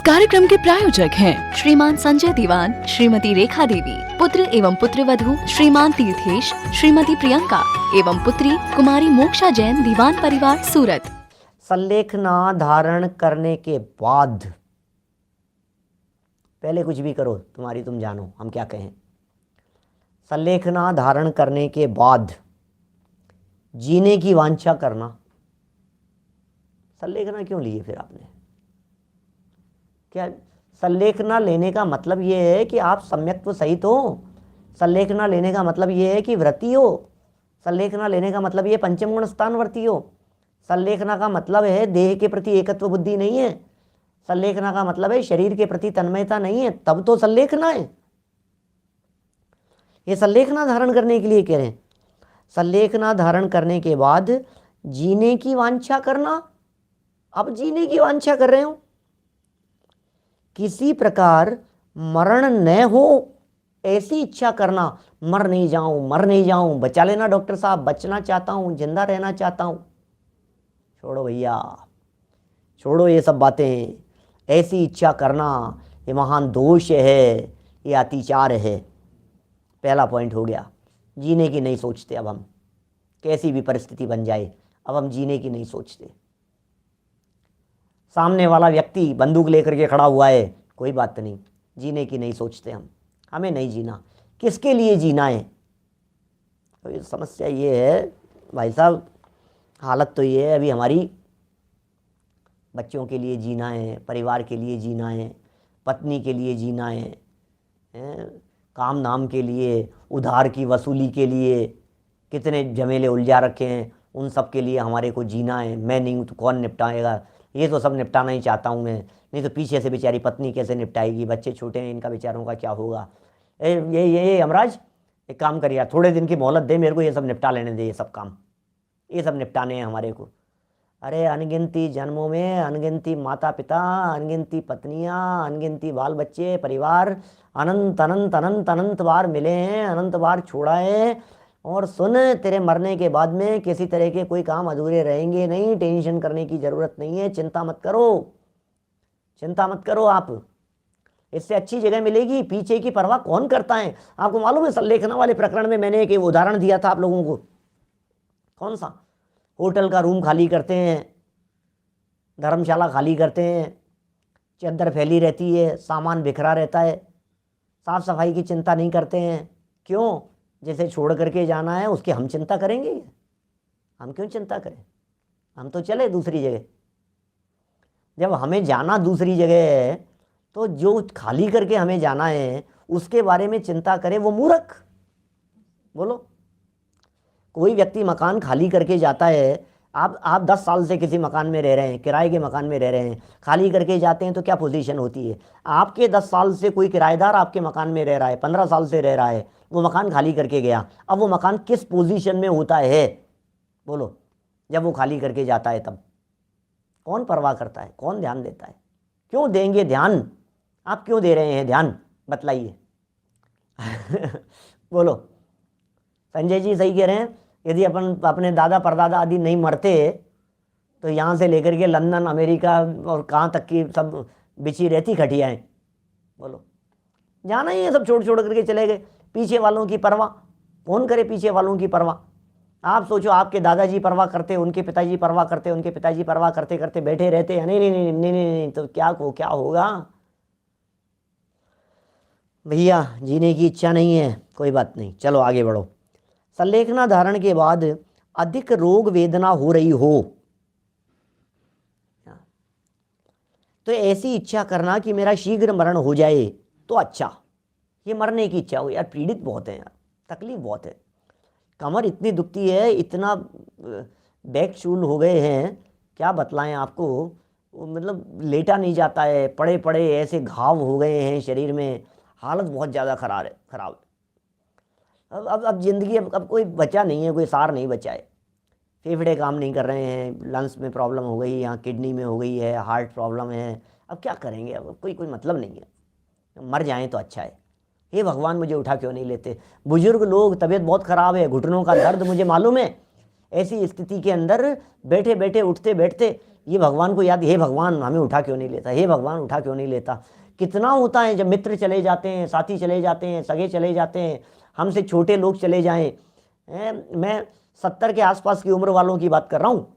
कार्यक्रम के प्रायोजक हैं श्रीमान संजय दीवान, श्रीमती रेखा देवी, पुत्र एवं पुत्रवधू श्रीमान तीर्थेश, श्रीमती प्रियंका एवं पुत्री कुमारी मोक्षा जैन, दीवान परिवार, सूरत। संलेखना धारण करने के बाद, पहले कुछ भी करो तुम्हारी तुम जानो हम क्या कहें। संलेखना धारण करने के बाद जीने की वांछा करना। संलेखना क्यों लिए फिर आपने? क्या संलेखना लेने का मतलब ये है कि आप सम्यक्त्व सहित हो? संलेखना लेने का मतलब ये है कि व्रती हो? संलेखना लेने का मतलब ये पंचम गुण स्थान व्रती हो? संलेखना का मतलब है देह के प्रति एकत्व बुद्धि नहीं है। संलेखना का मतलब है शरीर के प्रति तन्मयता नहीं है, तब तो संलेखना है। ये संलेखना धारण करने के लिए कह रहे हैं। संलेखना धारण करने के बाद जीने की वांछा करना। अब जीने की वांछा कर रहे हो, किसी प्रकार मरण न हो ऐसी इच्छा करना। मर नहीं जाऊं, मर नहीं जाऊं, बचा लेना डॉक्टर साहब, बचना चाहता हूं, जिंदा रहना चाहता हूं। छोड़ो भैया, छोड़ो ये सब बातें। ऐसी इच्छा करना ये महान दोष है, ये अतिचार है। पहला पॉइंट हो गया। जीने की नहीं सोचते अब हम, कैसी भी परिस्थिति बन जाए अब हम जीने की नहीं सोचते। सामने वाला व्यक्ति बंदूक लेकर के खड़ा हुआ है, कोई बात नहीं, जीने की नहीं सोचते हम। हमें नहीं जीना, किसके लिए जीना है? तो समस्या ये है भाई साहब, हालत तो ये है अभी हमारी, बच्चों के लिए जीना है, परिवार के लिए जीना है, पत्नी के लिए जीना है, काम नाम के लिए, उधार की वसूली के लिए, कितने झमेले उलझा रखे हैं, उन सब के लिए हमारे को जीना है। मैं नहीं हूँ तो कौन निपटाएगा? ये तो सब निपटाना ही चाहता हूँ मैं, नहीं तो पीछे से बेचारी पत्नी कैसे निपटाएगी? बच्चे छोटे हैं, इनका बेचारों का क्या होगा? ये यमराज एक काम कर यार, थोड़े दिन की मोहलत दे मेरे को, ये सब निपटा लेने दे, ये सब काम, ये सब निपटाने हैं हमारे को। अरे अनगिनती जन्मों में अनगिनती माता पिता, अनगिनती पत्नियाँ, अनगिनती बाल बच्चे, परिवार अनंत अनंत अनंत अनंत बार मिले हैं, अनंत बार छोड़ा है। और सुन, तेरे मरने के बाद में किसी तरह के कोई काम अधूरे रहेंगे नहीं। टेंशन करने की ज़रूरत नहीं है, चिंता मत करो, चिंता मत करो आप। इससे अच्छी जगह मिलेगी, पीछे की परवाह कौन करता है? आपको मालूम है संलेखना वाले प्रकरण में मैंने एक उदाहरण दिया था आप लोगों को। कौन सा? होटल का रूम खाली करते हैं, धर्मशाला खाली करते हैं, चद्दर फैली रहती है, सामान बिखरा रहता है, साफ सफाई की चिंता नहीं करते हैं। क्यों? जैसे छोड़ करके जाना है उसकी हम चिंता करेंगे? हम क्यों चिंता करें? हम तो चले दूसरी जगह। जब हमें जाना दूसरी जगह है तो जो खाली करके हमें जाना है उसके बारे में चिंता करे वो मूर्ख। बोलो, कोई व्यक्ति मकान खाली करके जाता है, आप 10 साल से किसी मकान में रह रहे हैं, किराए के मकान में रह रहे हैं, खाली करके जाते हैं तो क्या पोजीशन होती है? आपके 10 साल से कोई किराएदार आपके मकान में रह रहा है, 15 साल से रह रहा है, वो मकान खाली करके गया, अब वो मकान किस पोजीशन में होता है? बोलो, जब वो खाली करके जाता है तब कौन परवाह करता है? कौन ध्यान देता है? क्यों देंगे ध्यान? आप क्यों दे रहे हैं ध्यान? बतलाइए। बोलो, संजय जी सही कह रहे हैं। यदि अपने दादा परदादा आदि नहीं मरते तो यहाँ से लेकर के लंदन, अमेरिका और कहाँ तक की सब बिछी रहती खटियाएँ। बोलो, जाना ही है, सब छोड़ छोड़ करके चले गए। पीछे वालों की परवाह कौन करे? पीछे वालों की परवाह आप सोचो, आपके दादाजी परवाह करते, उनके पिताजी परवाह करते, उनके पिताजी परवाह करते करते बैठे रहते हैं, नहीं नहीं नहीं नहीं नहीं, नहीं तो क्या होगा? भैया जीने की इच्छा नहीं है, कोई बात नहीं, चलो आगे बढ़ो। संलेखना धारण के बाद अधिक रोग वेदना हो रही हो तो ऐसी इच्छा करना कि मेरा शीघ्र मरण हो जाए तो अच्छा। ये मरने की इच्छा हो, यार पीड़ित बहुत है यार, तकलीफ बहुत है, कमर इतनी दुखती है, इतना बैक शूल हो गए हैं, क्या बतलाएं आपको। मतलब लेटा नहीं जाता है, पड़े पड़े ऐसे घाव हो गए हैं शरीर में, हालत बहुत ज़्यादा खराब। अब ज़िंदगी अब कोई बचा नहीं है, कोई सार नहीं बचा है। फेफड़े काम नहीं कर रहे हैं, लंग्स में प्रॉब्लम हो गई, यहाँ किडनी में हो गई है, हार्ट प्रॉब्लम है, अब क्या करेंगे? अब कोई मतलब नहीं है, मर जाएं तो अच्छा है। हे भगवान, मुझे उठा क्यों नहीं लेते? बुजुर्ग लोग, तबीयत बहुत ख़राब है, घुटनों का दर्द मुझे मालूम है, ऐसी स्थिति के अंदर बैठे बैठे उठते बैठते ये भगवान को याद, हे भगवान हमें उठा क्यों नहीं लेता, हे भगवान उठा क्यों नहीं लेता। कितना होता है जब मित्र चले जाते हैं, साथी चले जाते हैं, सगे चले जाते हैं, हमसे छोटे लोग चले जाएं। मैं 70 के आसपास की उम्र वालों की बात कर रहा हूँ,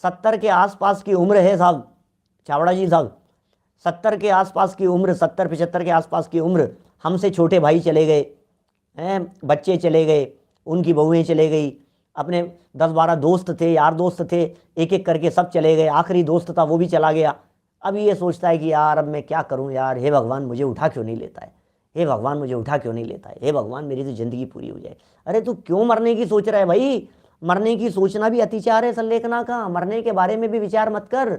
70 के आसपास की उम्र है साहब, छावड़ा जी साहब, 70 के आसपास की उम्र, 70-75 के आसपास की उम्र, हमसे छोटे भाई चले गए हैं, बच्चे चले गए, उनकी बहुएं चले गई, अपने 10-12 दोस्त थे, यार दोस्त थे, एक एक करके सब चले गए, आखिरी दोस्त था वो भी चला गया। अब ये सोचता है कि यार अब मैं क्या करूं यार, हे भगवान मुझे उठा क्यों नहीं लेता है, हे भगवान मुझे उठा क्यों नहीं लेता है, हे भगवान मेरी तो ज़िंदगी पूरी हो जाए। अरे तू क्यों मरने की सोच रहा है भाई, मरने की सोचना भी अतिचार है संलेखना का, मरने के बारे में भी विचार मत कर।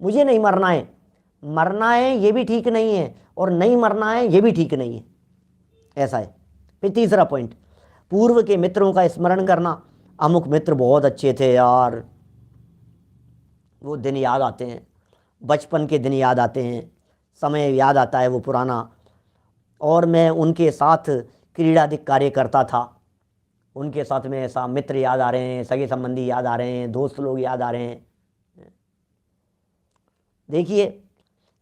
मुझे नहीं मरना है, मरना है ये भी ठीक नहीं है, और नहीं मरना है ये भी ठीक नहीं है, ऐसा है। फिर तीसरा पॉइंट, पूर्व के मित्रों का स्मरण करना। अमुक मित्र बहुत अच्छे थे यार, वो दिन याद आते हैं, बचपन के दिन याद आते हैं, समय याद आता है वो पुराना, और मैं उनके साथ क्रीड़ादिक कार्य करता था, उनके साथ में ऐसा मित्र याद आ रहे हैं, सगे संबंधी याद आ रहे हैं, दोस्त लोग याद आ रहे हैं। देखिए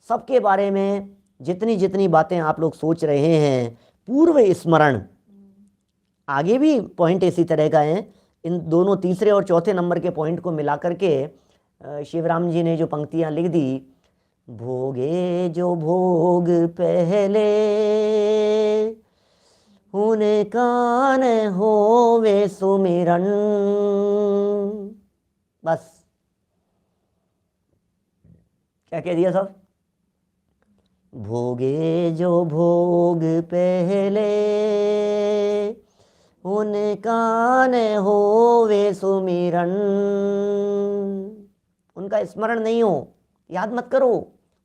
सबके बारे में जितनी जितनी बातें आप लोग सोच रहे हैं, पूर्व स्मरण, आगे भी पॉइंट इसी तरह का है। इन दोनों तीसरे और चौथे नंबर के पॉइंट को मिला करके शिवराम जी ने जो पंक्तियां लिख दी, भोगे जो भोग पहले उनका न होवे सुमिरन, बस क्या कह दिया साहब, भोगे जो भोग पहले उनका न होवे सुमिरन, उनका स्मरण नहीं हो, याद मत करो,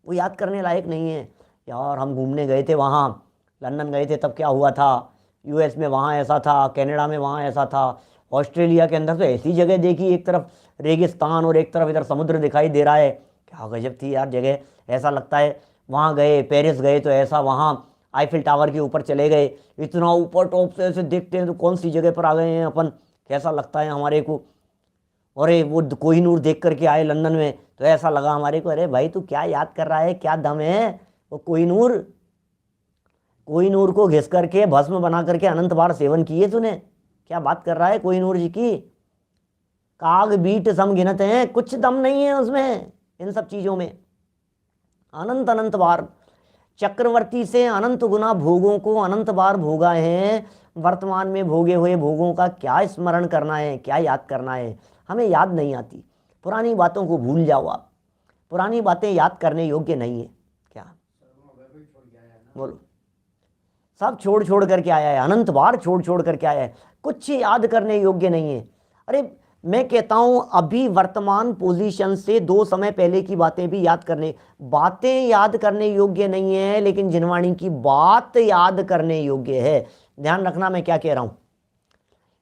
वो याद करने लायक नहीं है। यार हम घूमने गए थे वहाँ, लंदन गए थे तब क्या हुआ था, यूएस में वहाँ ऐसा था, कनाडा में वहाँ ऐसा था, ऑस्ट्रेलिया के अंदर तो ऐसी जगह देखी, एक तरफ रेगिस्तान और एक तरफ इधर समुद्र दिखाई दे रहा है, क्या गजब थी यार जगह, ऐसा लगता है वहाँ गए, पेरिस गए तो ऐसा, वहाँ आईफिल टावर के ऊपर चले गए, इतना ऊपर टॉप से ऐसे देखते हैं तो कौन सी जगह पर आ गए हैं अपन, कैसा लगता है हमारे को। और वो कोहिनूर देख करके आए लंदन में तो ऐसा लगा हमारे को, अरे भाई तू क्या याद कर रहा है, क्या दम है, वो कोहिनूर को घिस करके भस्म बना करके अनंत बार सेवन किए तूने, क्या बात कर रहा है कोहिनूर जी की, काग बीट सम गिनत हैं, कुछ दम नहीं है उसमें, इन सब चीज़ों में। अनंत अनंत बार चक्रवर्ती से अनंत गुना भोगों को अनंत बार भोगा है, वर्तमान में भोगे हुए भोगों का क्या स्मरण करना है, क्या याद करना है, हमें याद नहीं आती। पुरानी बातों को भूल जाओ आप, पुरानी बातें याद करने योग्य नहीं है। क्या बोलो, सब छोड़ छोड़ करके आया है, अनंत बार छोड़ छोड़ करके आया है, कुछ याद करने योग्य नहीं है। अरे मैं कहता हूं अभी वर्तमान पोजीशन से 2 समय पहले की बातें भी याद करने, बातें याद करने योग्य नहीं है, लेकिन जिनवाणी की बात याद करने योग्य है। ध्यान रखना मैं क्या कह रहा हूं,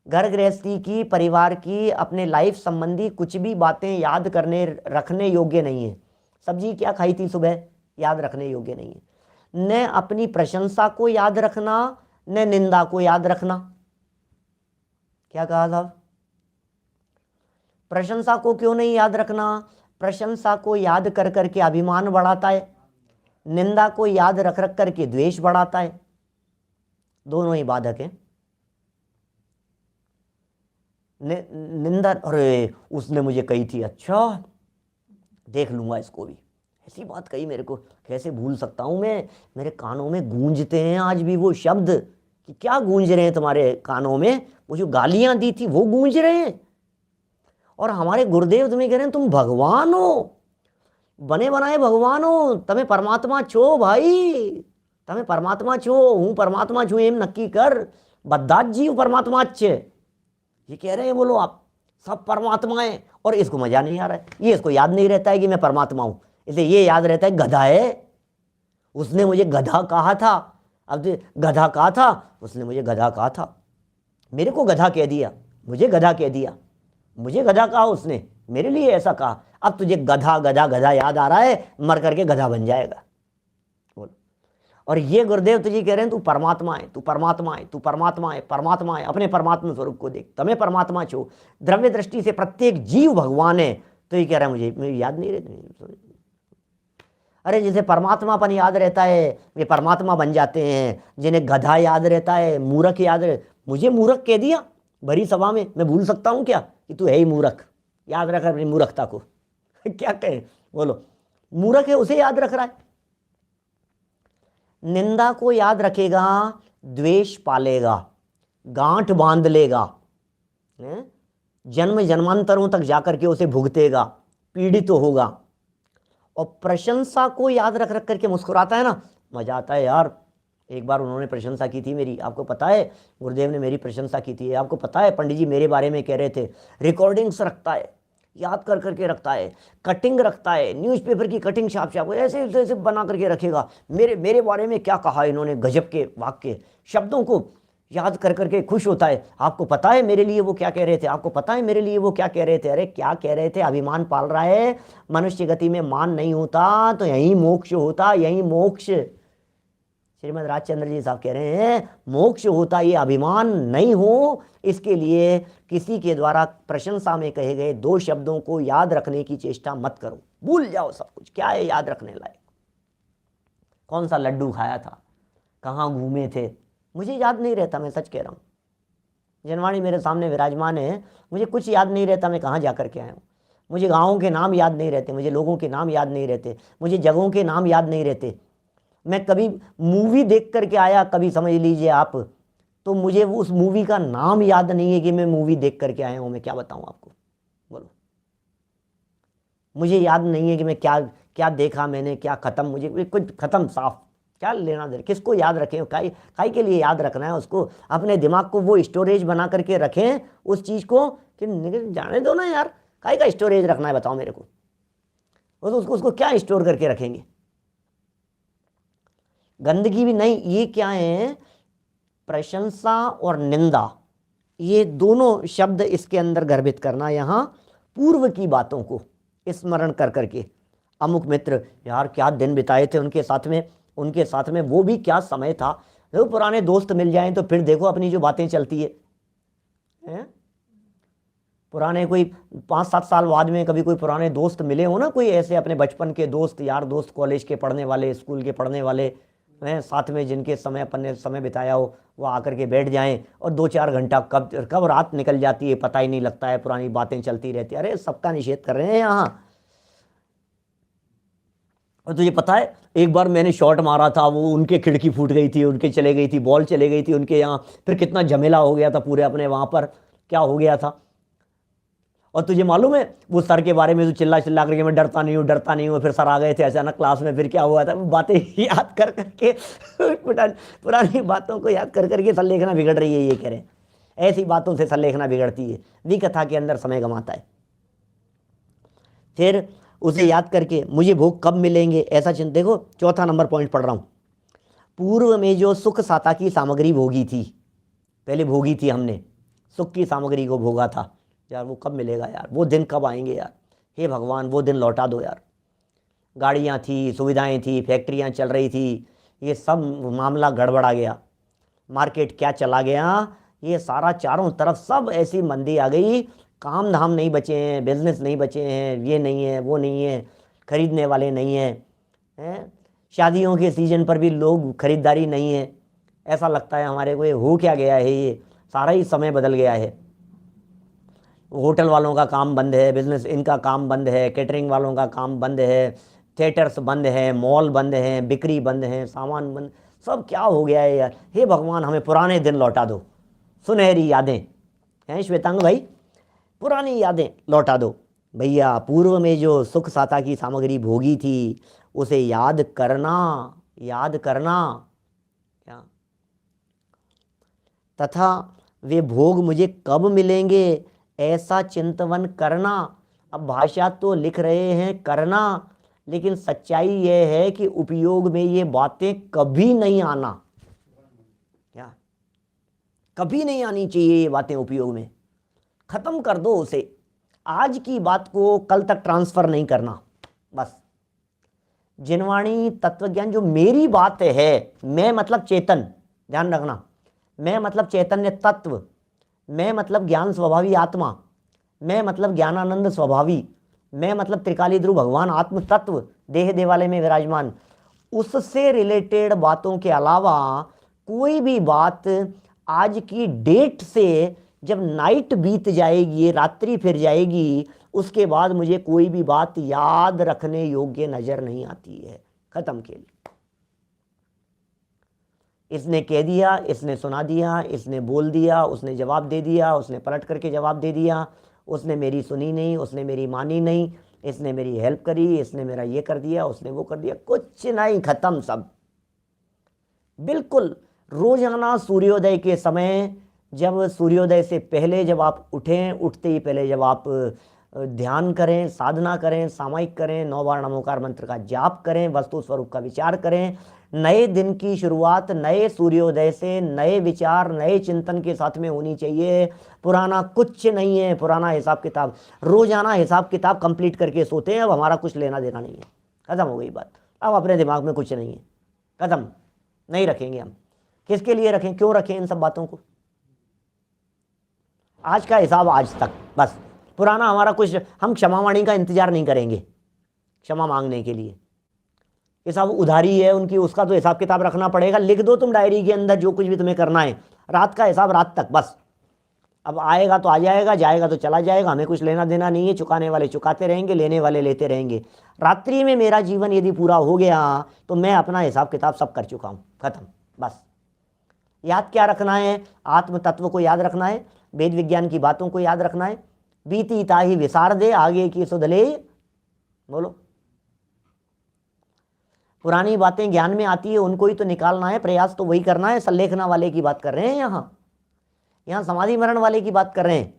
घर गृहस्थी की, परिवार की, अपने लाइफ संबंधी कुछ भी बातें याद करने रखने योग्य नहीं है। सब्जी क्या खाई थी सुबह, याद रखने योग्य नहीं है। न अपनी प्रशंसा को याद रखना, न निंदा को याद रखना। क्या कहा साहब, प्रशंसा को क्यों नहीं याद रखना, प्रशंसा को याद कर करके अभिमान बढ़ाता है, निंदा को याद रख रख करके द्वेष बढ़ाता है, दोनों ही बाधक हैं। निंदा, अरे उसने मुझे कही थी, अच्छा देख लूंगा इसको भी, ऐसी बात कही मेरे को, कैसे भूल सकता हूं मैं, मेरे कानों में गूंजते हैं आज भी वो शब्द, कि क्या गूंज रहे हैं तुम्हारे कानों में, वो जो गालियां दी थी वो गूंज रहे हैं। और हमारे गुरुदेव तुम्हें कह रहे हैं तुम भगवान हो, बने बनाए भगवान हो, તમે परमात्मा छो भाई, તમે परमात्मा छो, हूँ परमात्मा छू एम नक्की कर, बद्दात जी परमात्मा अच्छे, ये कह रहे हैं बोलो आप, सब परमात्मा है। और इसको मजा नहीं आ रहा है, ये इसको याद नहीं रहता है कि मैं परमात्मा हूँ, इसे ये याद रहता है गधा है, उसने मुझे गधा कहा था, अब गधा कहा था, उसने मुझे गधा कहा था, मेरे को गधा कह दिया, मुझे गधा कह दिया, मुझे गधा कहा उसने, मेरे लिए ऐसा कहा, अब तुझे गधा गधा गधा याद आ रहा है, मर करके गधा बन जाएगा। बोल, और ये गुरुदेव तुझे कह रहे हैं तू परमात्मा है, तू परमात्मा है, तू परमात्मा है, परमात्मा है, अपने परमात्मा स्वरूप को देख, तमें परमात्मा छो। द्रव्य दृष्टि से प्रत्येक जीव भगवान है, तो ये कह रहा है मुझे याद नहीं रहती। अरे जिसे परमात्मापन याद रहता है वे परमात्मा बन जाते हैं, जिन्हें गधा याद रहता है, मूर्ख याद रहे। मुझे मूर्ख कह दिया भरी सभा में, मैं भूल सकता हूँ क्या कि तू है ही मूर्ख? याद रख अपनी मूर्खता को। क्या कहे, बोलो। मूर्ख है उसे याद रख रहा है। निंदा को याद रखेगा, द्वेष पालेगा, गांठ बांध लेगा, जन्म जन्मांतरों तक जाकर के उसे भुगतेगा, पीड़ित तो होगा। और प्रशंसा को याद रख रख करके मुस्कुराता है ना, मजा आता है यार। एक बार उन्होंने प्रशंसा की थी मेरी, आपको पता है, गुरुदेव ने मेरी प्रशंसा की थी, आपको पता है, पंडित जी मेरे बारे में कह रहे थे। रिकॉर्डिंग्स रखता है, याद कर करके रखता है, कटिंग रखता है, न्यूज़पेपर की कटिंग छाप छाप ऐसे ऐसे बना करके रखेगा। मेरे बारे में क्या कहा इन्होंने, गजब के वाक्य शब्दों को याद कर करके खुश होता है। आपको पता है मेरे लिए वो क्या कह रहे थे, आपको पता है मेरे लिए वो क्या कह रहे थे। अरे क्या कह रहे थे? अभिमान पाल रहा है। मनुष्य गति में मान नहीं होता तो यही मोक्ष होता, यही मोक्ष। श्रीमद राजचंद्र जी साहब कह रहे हैं मोक्ष होता, ये अभिमान नहीं हो। इसके लिए किसी के द्वारा प्रशंसा में कहे गए 2 शब्दों को याद रखने की चेष्टा मत करो, भूल जाओ सब कुछ। क्या है याद रखने लायक? कौन सा लड्डू खाया था, कहाँ घूमे थे, मुझे याद नहीं रहता, मैं सच कह रहा हूँ। जनवाणी मेरे सामने विराजमान है, मुझे कुछ याद नहीं रहता मैं कहाँ जा कर के आया हूँ। मुझे गाँवों के नाम याद नहीं रहते, मुझे लोगों के नाम याद नहीं रहते, मुझे जगहों के नाम याद नहीं रहते। मैं कभी मूवी देख करके आया, कभी समझ लीजिए आप, तो मुझे उस मूवी का नाम याद नहीं है कि मैं मूवी देख करके आया हूँ। मैं क्या बताऊँ आपको, बोलो। मुझे याद नहीं है कि मैं क्या क्या देखा मैंने, क्या खत्म, मुझे कुछ खत्म साफ, क्या लेना दे। किसको याद रखें, काई के लिए याद रखना है उसको? अपने दिमाग को वो स्टोरेज बना करके रखें उस चीज़ को कि जाने दो ना यार, काई का स्टोरेज रखना है बताओ मेरे को। उसको क्या स्टोर करके रखेंगे? गंदगी भी नहीं। ये क्या है? प्रशंसा और निंदा, ये दोनों शब्द इसके अंदर गर्भित करना। यहाँ पूर्व की बातों को स्मरण कर करके, अमुक मित्र यार क्या दिन बिताए थे उनके साथ में, वो भी क्या समय था। देखो पुराने दोस्त मिल जाएं तो फिर देखो अपनी जो बातें चलती है। पुराने कोई 5-7 साल बाद में कभी कोई पुराने दोस्त मिले हो ना, कोई ऐसे अपने बचपन के दोस्त, यार दोस्त, कॉलेज के पढ़ने वाले, स्कूल के पढ़ने वाले हैं, साथ में जिनके अपन ने समय बिताया हो, वो आकर के बैठ जाएं और 2-4 घंटा कब रात निकल जाती है पता ही नहीं लगता है, पुरानी बातें चलती रहती है। अरे सबका निषेध कर रहे हैं यहाँ। और तुझे पता है एक बार मैंने शॉट मारा था, वो उनके खिड़की फूट गई थी, उनके चले गई थी, बॉल चले गई थी उनके यहाँ, फिर कितना झमेला हो गया था पूरे अपने वहाँ पर, क्या हो गया था। और तुझे मालूम है वो सर के बारे में तो चिल्ला करके मैं डरता नहीं हूँ, फिर सर आ गए थे अचानक क्लास में, फिर क्या हुआ था, बातें याद कर करके पुरानी बातों को याद कर करके संलेखना बिगड़ रही है। ये कह रहे हैं ऐसी बातों से संलेखना बिगड़ती है, विकथा के अंदर समय गंवाता है। फिर उसे याद करके मुझे भोग कब मिलेंगे ऐसा चिंता। देखो 4था नंबर पॉइंट पढ़ रहा हूँ। पूर्व में जो सुख साता की सामग्री भोगी थी, पहले भोगी थी हमने, सुख की सामग्री को भोगा था, यार वो कब मिलेगा यार, वो दिन कब आएंगे यार, हे भगवान वो दिन लौटा दो यार। गाड़ियाँ थी, सुविधाएं थी, फैक्ट्रियाँ चल रही थी, ये सब मामला गड़बड़ा गया, मार्केट क्या चला गया, ये सारा चारों तरफ सब ऐसी मंदी आ गई, काम धाम नहीं बचे हैं, बिजनेस नहीं बचे हैं, ये नहीं है वो नहीं है, खरीदने वाले नहीं हैं, शादियों के सीजन पर भी लोग खरीदारी नहीं है। ऐसा लगता है हमारे को ये हो क्या गया है, ये सारा ही समय बदल गया है। होटल वालों का काम बंद है, बिजनेस इनका काम बंद है, कैटरिंग वालों का काम बंद है, थिएटर्स बंद है, मॉल बंद हैं, बिक्री बंद है, सामान बंद, सब क्या हो गया है यार। हे भगवान हमें पुराने दिन लौटा दो, सुनहरी यादें हैं श्वेतांग भाई, पुरानी यादें लौटा दो भैया। पूर्व में जो सुख साता की सामग्री भोगी थी उसे याद करना क्या, तथा वे भोग मुझे कब मिलेंगे ऐसा चिंतवन करना। अब भाषा तो लिख रहे हैं करना, लेकिन सच्चाई यह है कि उपयोग में ये बातें कभी नहीं आना, क्या कभी नहीं आनी चाहिए ये बातें उपयोग में, खत्म कर दो उसे। आज की बात को कल तक ट्रांसफर नहीं करना बस। जिनवाणी तत्वज्ञान जो मेरी बात है, मैं मतलब चेतन, ध्यान रखना, मैं मतलब चैतन्य तत्व, मैं मतलब ज्ञान स्वभावी आत्मा, मैं मतलब ज्ञानानंद स्वभावी, मैं मतलब त्रिकाली ध्रुव भगवान आत्म तत्व देह देवालय में विराजमान, उससे रिलेटेड बातों के अलावा कोई भी बात आज की डेट से जब नाइट बीत जाएगी, रात्रि फिर जाएगी, उसके बाद मुझे कोई भी बात याद रखने योग्य नजर नहीं आती है। खत्म खेल। इसने कह दिया, इसने सुना दिया, इसने बोल दिया, उसने जवाब दे दिया, उसने पलट करके जवाब दे दिया, उसने मेरी सुनी नहीं, उसने मेरी मानी नहीं, इसने मेरी हेल्प करी, इसने मेरा ये कर दिया, उसने वो कर दिया, कुछ नहीं, खत्म सब। बिल्कुल रोजाना सूर्योदय के समय, जब सूर्योदय से पहले जब आप उठें, उठते ही पहले जब आप ध्यान करें, साधना करें, सामायिक करें, 9 बार नमोकार मंत्र का जाप करें, वस्तु स्वरूप का विचार करें, नए दिन की शुरुआत नए सूर्योदय से नए विचार नए चिंतन के साथ में होनी चाहिए। पुराना कुछ नहीं है, पुराना हिसाब किताब, रोजाना हिसाब किताब कंप्लीट करके सोते हैं। अब हमारा कुछ लेना देना नहीं है, खत्म हो गई बात। अब अपने दिमाग में कुछ नहीं है, खत्म, नहीं रखेंगे हम। किसके लिए रखें, क्यों रखें इन सब बातों को? आज का हिसाब आज तक, बस। पुराना हमारा कुछ, हम क्षमावाणी का इंतजार नहीं करेंगे क्षमा मांगने के लिए। ये सब उधारी है उनकी, उसका तो हिसाब किताब रखना पड़ेगा। लिख दो तुम डायरी के अंदर जो कुछ भी तुम्हें करना है, रात का हिसाब रात तक, बस। अब आएगा तो आ जाएगा, जाएगा तो चला जाएगा, हमें कुछ लेना देना नहीं है। चुकाने वाले चुकाते रहेंगे, लेने वाले लेते रहेंगे। रात्रि में मेरा जीवन यदि पूरा हो गया तो मैं अपना हिसाब किताब सब कर चुका हूँ, खत्म, बस। याद क्या रखना है? आत्म तत्व को याद रखना है, वेद विज्ञान की बातों को याद रखना है। बीती ताही विसार दे, आगे की सुध ले। बोलो, पुरानी बातें ज्ञान में आती है, उनको ही तो निकालना है, प्रयास तो वही करना है। संलेखना वाले की बात कर रहे हैं, यहाँ समाधि मरण वाले की बात कर रहे हैं।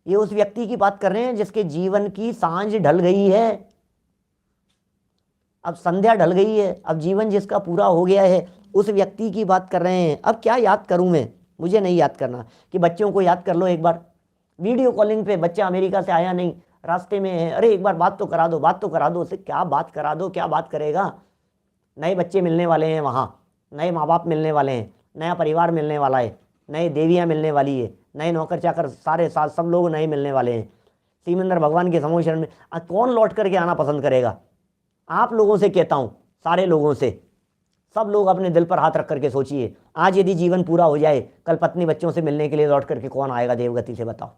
ये उस व्यक्ति की बात कर रहे हैं जिसके जीवन की सांझ ढल गई है, अब संध्या ढल गई है, अब जीवन जिसका पूरा हो गया है, उस व्यक्ति की बात कर रहे हैं। अब क्या याद करूं मैं? मुझे नहीं याद करना कि बच्चों को याद कर लो एक बार। वीडियो कॉलिंग पे बच्चा अमेरिका से आया नहीं, रास्ते में है, अरे एक बार बात तो करा दो, बात तो करा दो। उसे क्या बात करा दो, क्या बात करेगा? नए बच्चे मिलने वाले हैं वहाँ, नए माँ बाप मिलने वाले हैं, नया परिवार मिलने वाला है, नए देवियाँ मिलने वाली है, नए नौकर चाकर सारे साथ सब लोग नए मिलने वाले हैं। सीमंदर भगवान के समूह शरण में कौन लौट करके आना पसंद करेगा? आप लोगों से कहता हूँ, सारे लोगों से, सब लोग अपने दिल पर हाथ रख करके सोचिए, आज यदि जीवन पूरा हो जाए, कल पत्नी बच्चों से मिलने के लिए लौट करके कौन आएगा देवगति से? बताओ।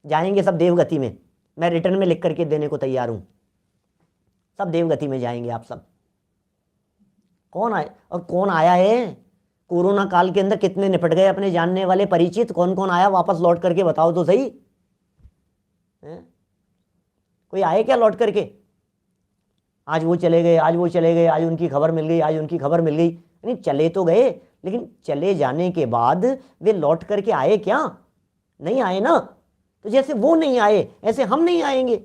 जाएंगे सब देवगति में, मैं रिटर्न में लिख करके देने को तैयार हूँ। सब देवगति में जाएंगे आप सब। कौन आए और कौन आया है? कोरोना काल के अंदर कितने निपट गए अपने जानने वाले परिचित? कौन कौन आया वापस लौट करके? बताओ तो सही है? कोई आए क्या लौट करके? आज वो चले गए, आज वो चले गए, आज उनकी खबर मिल गई, आज उनकी खबर मिल गई। नहीं, चले तो गए, लेकिन चले जाने के बाद वे लौट करके आए क्या? नहीं आए ना। तो जैसे वो नहीं आए ऐसे हम नहीं आएंगे।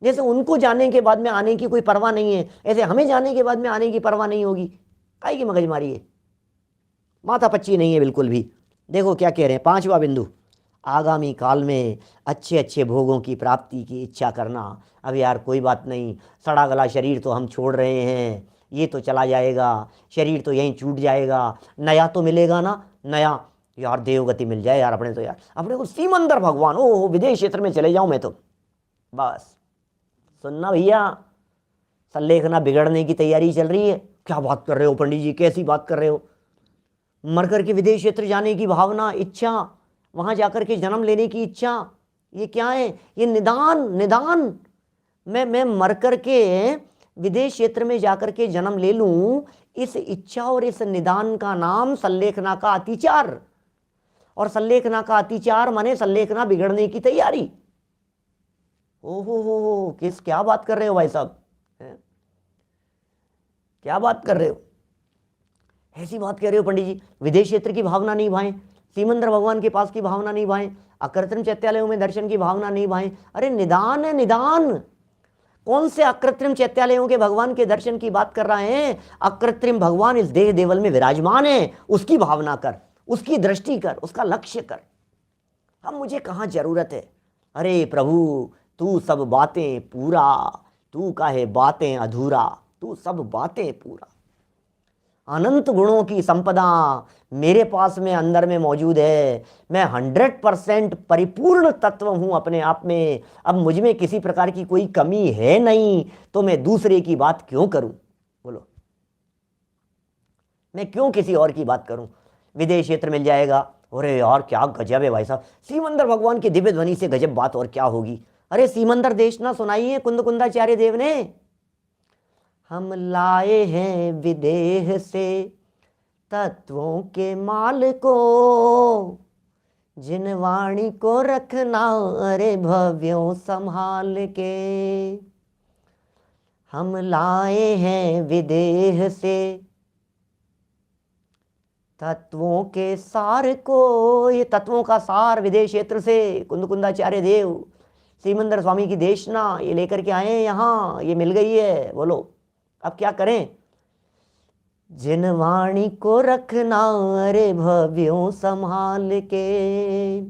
जैसे उनको जाने के बाद में आने की कोई परवाह नहीं है, ऐसे हमें जाने के बाद में आने की परवाह नहीं होगी। काहे की मगजमारी है? माथा पच्ची नहीं है बिल्कुल भी। देखो क्या कह रहे हैं, 5वां बिंदु, आगामी काल में अच्छे अच्छे भोगों की प्राप्ति की इच्छा करना। अब यार कोई बात नहीं, सड़ा गला शरीर तो हम छोड़ रहे हैं, ये तो चला जाएगा, शरीर तो यहीं छूट जाएगा, नया तो मिलेगा ना। नया यार देवगति मिल जाए यार, अपने तो यार अपने को सीमंदर भगवान, ओ विदेश क्षेत्र में चले जाऊं मैं तो। बस सुनना भैया, संलेखना बिगड़ने की तैयारी चल रही है। क्या बात कर रहे हो पंडित जी, कैसी बात कर रहे हो? मर करके विदेश क्षेत्र जाने की भावना, इच्छा, वहां जाकर के जन्म लेने की इच्छा, ये क्या है? ये निदान मैं मर करके विदेश क्षेत्र में जाकर के जन्म ले लूं, इस इच्छा और इस निदान का नाम संलेखना का अतिचार। और संलेखना का अतिचार माने संलेखना बिगड़ने की तैयारी। ओहो, क्या बात कर रहे हो भाई साहब? क्या बात कर रहे हो? ऐसी बात कह रहे हो पंडित जी? विदेश क्षेत्र की भावना नहीं भाएं, सीमंदर भगवान के पास की भावना नहीं भाएं, अकृत्रिम चैत्यालयों में दर्शन की भावना नहीं भाएं। अरे निदान है, निदान। कौन से अकृत्रिम चैत्यालयों के भगवान के दर्शन की बात कर रहे हैं? अकृत्रिम भगवान इस देह देवल में विराजमान है, उसकी भावना कर, उसकी दृष्टि कर, उसका लक्ष्य कर। अब मुझे कहाँ जरूरत है? अरे प्रभु, तू सब बातें पूरा, तू काहे बातें अधूरा, तू सब बातें पूरा। अनंत गुणों की संपदा मेरे पास में अंदर में मौजूद है। मैं 100% परिपूर्ण तत्व हूँ अपने आप में। अब मुझ में किसी प्रकार की कोई कमी है नहीं, तो मैं दूसरे की बात क्यों करूं? बोलो, मैं क्यों किसी और की बात करूं? विदेश क्षेत्र मिल जाएगा, अरे यार क्या गजब है भाई साहब, सीमंदर भगवान की दिव्य ध्वनि से गजब बात और क्या होगी। अरे सीमंदर देश ना सुनाई है कुंद कुंदाचार्य देव ने, हम लाए हैं विदेह से तत्वों के माल को, जिन वाणी को रखना अरे भव्यों संभाल के। हम लाए हैं विदेह से तत्वों के सार को, ये तत्वों का सार विदेश क्षेत्र से कुंद कुंदाचार्य देव सीमंदर स्वामी की देशना ये लेकर के आए हैं यहाँ, ये मिल गई है। बोलो अब क्या करें? जिन वाणी को रखना अरे भव्यों संभाल के।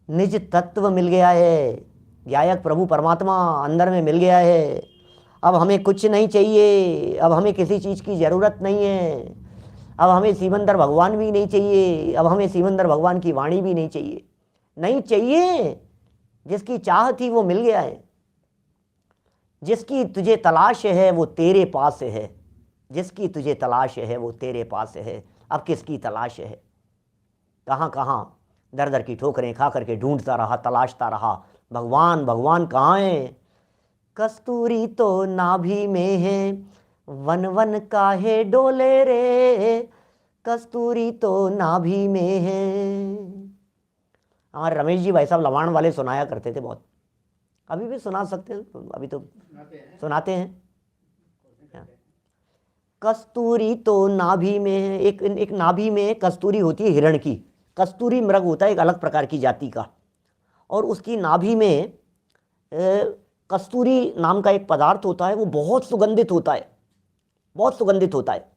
निज तत्व मिल गया है, गायक प्रभु परमात्मा अंदर में मिल गया है। अब हमें कुछ नहीं चाहिए, अब हमें किसी चीज़ की ज़रूरत नहीं है, अब हमें सीमंदर भगवान भी नहीं चाहिए, अब हमें सीमंदर भगवान की वाणी भी नहीं चाहिए। नहीं चाहिए, जिसकी चाह थी वो मिल गया है। जिसकी तुझे तलाश है वो तेरे पास है, जिसकी तुझे तलाश है वो तेरे पास है। अब किसकी तलाश है? कहाँ कहाँ दर दर की ठोकरें खा करके ढूंढता रहा, तलाशता रहा, भगवान भगवान कहाँ है? कस्तूरी तो नाभि में है, वन वन काहे डोले रे, कस्तूरी तो नाभि में है। हमारे रमेश जी भाई साहब लवाण वाले सुनाया करते थे बहुत, अभी भी सुना सकते हैं, अभी तो सुनाते हैं। कस्तूरी तो नाभि में है, एक नाभि में कस्तूरी होती है हिरण की। कस्तूरी मृग होता है एक अलग प्रकार की जाति का, और उसकी नाभि में कस्तूरी नाम का एक पदार्थ होता है, वो बहुत सुगंधित होता है, बहुत सुगंधित होता है।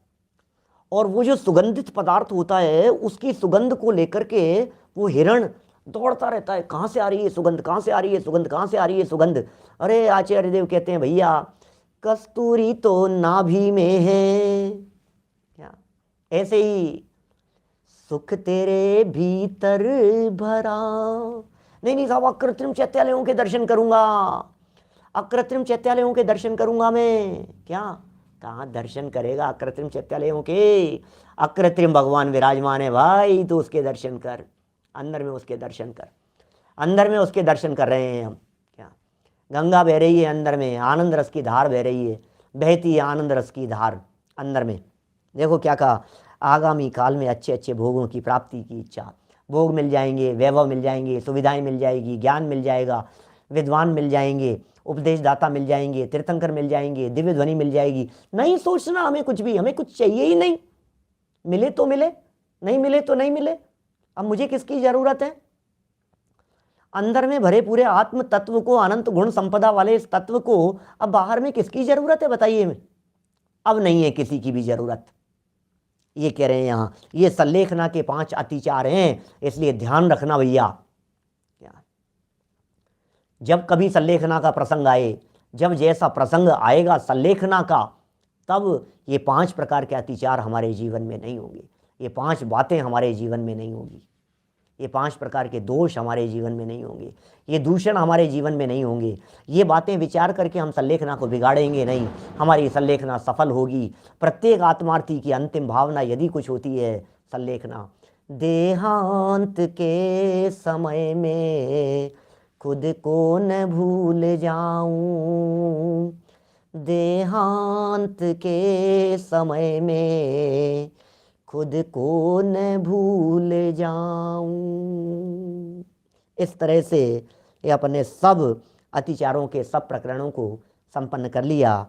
और वो जो सुगंधित पदार्थ होता है उसकी सुगंध को लेकर के वो हिरण दौड़ता रहता है, कहाँ से आ रही है सुगंध, कहाँ से आ रही है सुगंध, कहाँ से आ रही है सुगंध। अरे आचार्य देव कहते हैं भैया कस्तूरी तो नाभि में है। क्या ऐसे ही सुख तेरे भीतर भरा। नहीं साहब, अकृत्रिम चैत्यालयों के दर्शन करूंगा, अकृत्रिम चैत्यालयों के दर्शन करूंगा मैं। क्या कहाँ दर्शन करेगा अकृत्रिम चैत्यालयों के? अकृत्रिम भगवान विराजमान है भाई, तो उसके दर्शन कर, अंदर में उसके दर्शन कर। अंदर में उसके दर्शन कर रहे हैं हम। क्या गंगा बह रही है अंदर में, आनंद रस की धार बह रही है, बहती है आनंद रस की धार अंदर में। देखो क्या कहा, आगामी काल में अच्छे अच्छे भोगों की प्राप्ति की इच्छा। भोग मिल जाएंगे, वैभव मिल जाएंगे, सुविधाएं मिल जाएगी, ज्ञान मिल जाएगा, विद्वान मिल जाएंगे, उपदेशदाता मिल जाएंगे, तीर्थंकर मिल जाएंगे, दिव्य ध्वनि मिल जाएगी। नहीं सोचना हमें कुछ भी, हमें कुछ चाहिए ही नहीं। मिले तो मिले, नहीं मिले तो नहीं मिले। अब मुझे किसकी जरूरत है? अंदर में भरे पूरे आत्म तत्व को, अनंत गुण संपदा वाले इस तत्व को अब बाहर में किसकी जरूरत है बताइए हमें? अब नहीं है किसी की भी जरूरत। ये कह रहे हैं यहाँ, ये सल्लेखना के 5 अतिचार हैं, इसलिए ध्यान रखना भैया। जब कभी सल्लेखना का प्रसंग आए, जब जैसा प्रसंग आएगा सल्लेखना का, तब ये 5 प्रकार के अतिचार हमारे जीवन में नहीं होंगे, ये 5 बातें हमारे जीवन में नहीं होगी, ये 5 प्रकार के दोष हमारे जीवन में नहीं होंगे, ये दूषण हमारे जीवन में नहीं होंगे। ये बातें विचार करके हम सल्लेखना को बिगाड़ेंगे नहीं, हमारी सल्लेखना सफल होगी। प्रत्येक आत्मार्थी की अंतिम भावना यदि कुछ होती है, सल्लेखना। देहांत के समय में खुद को न भूल जाऊं, देहांत के समय में खुद को न भूल जाऊं। इस तरह से ये अपने सब अतिचारों के सब प्रकरणों को संपन्न कर लिया।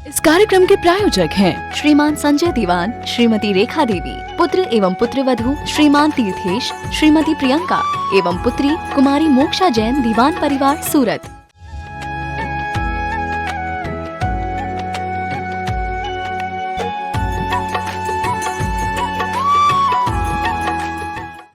इस कार्यक्रम के प्रायोजक हैं श्रीमान संजय दीवान, श्रीमती रेखा देवी, पुत्र एवं पुत्रवधू श्रीमान तीर्थेश, श्रीमती प्रियंका एवं पुत्री कुमारी मोक्षा जैन, दीवान परिवार, सूरत।